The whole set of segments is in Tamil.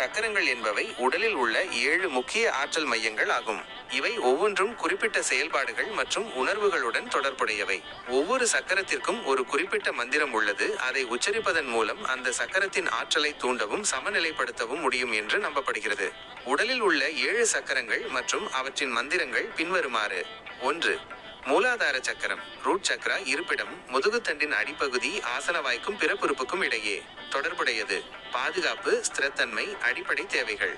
சக்கரங்கள் என்பவை உடலில் உள்ள 7 முக்கிய ஆற்றல் மையங்கள் ஆகும். இவை ஒவ்வொன்றும் குறிப்பிட்ட செயல்பாடுகள் மற்றும் உணர்வுகளுடன் தொடர்புடையவை. ஒவ்வொரு சக்கரத்திற்கும் ஒரு குறிப்பிட்ட மந்திரம் உள்ளது. அதை உச்சரிப்பதன் மூலம் அந்த சக்கரத்தின் ஆற்றலை தூண்டவும் சமநிலைப்படுத்தவும் முடியும் என்று நம்பப்படுகிறது. உடலில் உள்ள 7 சக்கரங்கள் மற்றும் அவற்றின் மந்திரங்கள் பின்வருமாறு. 1. மூலாதார சக்கரம் ரூட் சக்ரா. இருப்பிடம் முதுகுத்தண்டின் அடிப்பகுதி, ஆசனவாய்க்கும் பிறப்புறுப்புக்கும் இடையே. தொடர்புடையது. பாதுகாப்பு, ஸ்திரத்தன்மை, அடிப்படை தேவைகள்.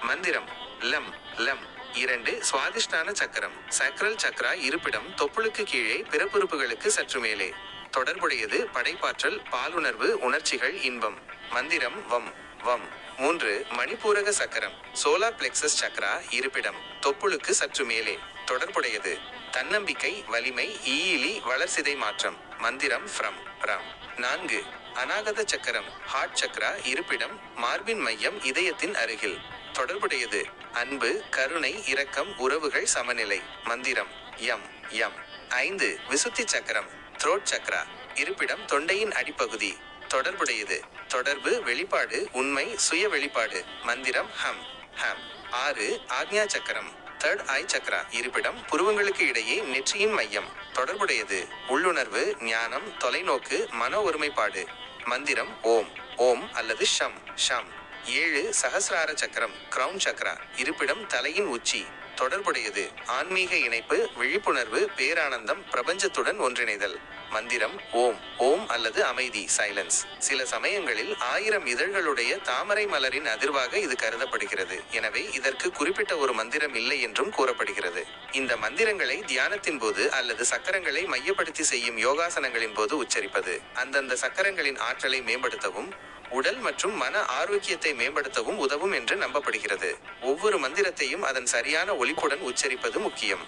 மந்திரம் லம் லம். 2. சுவாதிஷ்டான சக்கரம் சக்ரல் சக்ரா. இருப்பிடம் தொப்புளுக்கு கீழே, பிறப்புறுப்புகளுக்கு சற்று மேலே. தொடர்புடையது. படைப்பாற்றல், பாலுணர்வு, உணர்ச்சிகள், இன்பம். மந்திரம் வம் வம். 3. மணிப்பூரக சக்கரம் சோலார் பிளெக்சஸ் சக்ரா. இருப்பிடம் தொப்புளுக்கு சற்று மேலே. தொடர்புடையது. தன்னம்பிக்கை, வலிமை, ஈயிலி, வளர்சிதை மாற்றம். மந்திரம் ஃப்ரம் ரம். 4. அநாகத சக்கரம் ஹார்ட் சக்ரா. இருப்பிடம் மார்பின் மையம், இதயத்தின் அருகில். தொடர்புடையது. அன்பு, கருணை, இரக்கம், உறவுகள், சமநிலை. மந்திரம் யம் யம். 5. விசுத்தி சக்கரம் த்ரோட் சக்ரா. இருப்பிடம் தொண்டையின் அடிப்பகுதி. தொடர்புடையது. தொடர்பு, வெளிப்பாடு, உண்மை, சுய வெளிப்பாடு. மந்திரம் ஹம் ஹம். 6. ஆக்ஞா சக்கரம் தேர்ட் ஐ சக்ரா. இருப்பிடம் புருவங்களுக்கு இடையே, நெற்றியின் மையம். தொடர்புடையது. உள்ளுணர்வு, ஞானம், தொலைநோக்கு, மன ஒருமைப்பாடு. மந்திரம் ஓம் ஓம் அல்லது ஷம் ஷம். 7. சஹஸ்ரார சக்கரம் கிரவுன் சக்ரா. இருப்பிடம் தலையின் உச்சி. தொடர்புடையது. ஆன்மீக இணைப்பு, விழிப்புணர்வு, பேரானந்தம், பிரபஞ்சத்துடன் ஒன்றிணைதல். மந்திரம் ஓம் ஓம் அல்லது அமைதி சைலன்ஸ். சில சமயங்களில் 1000 இதழ்களுடைய தாமரை மலரின் அதிர்வாக இது கருதப்படுகிறது. எனவே இதற்கு குறிப்பிட்ட ஒரு மந்திரம் இல்லை என்றும் கூறப்படுகிறது. இந்த மந்திரங்களை தியானத்தின் போது அல்லது சக்கரங்களை மையப்படுத்தி செய்யும் யோகாசனங்களின் போது உச்சரிப்பது அந்தந்த சக்கரங்களின் ஆற்றலை மேம்படுத்தவும் உடல் மற்றும் மன ஆரோக்கியத்தை மேம்படுத்தவும் உதவும் என்று நம்பப்படுகிறது. ஒவ்வொரு மந்திரத்தையும் அதன் சரியான ஒலிப்புடன் உச்சரிப்பது முக்கியம்.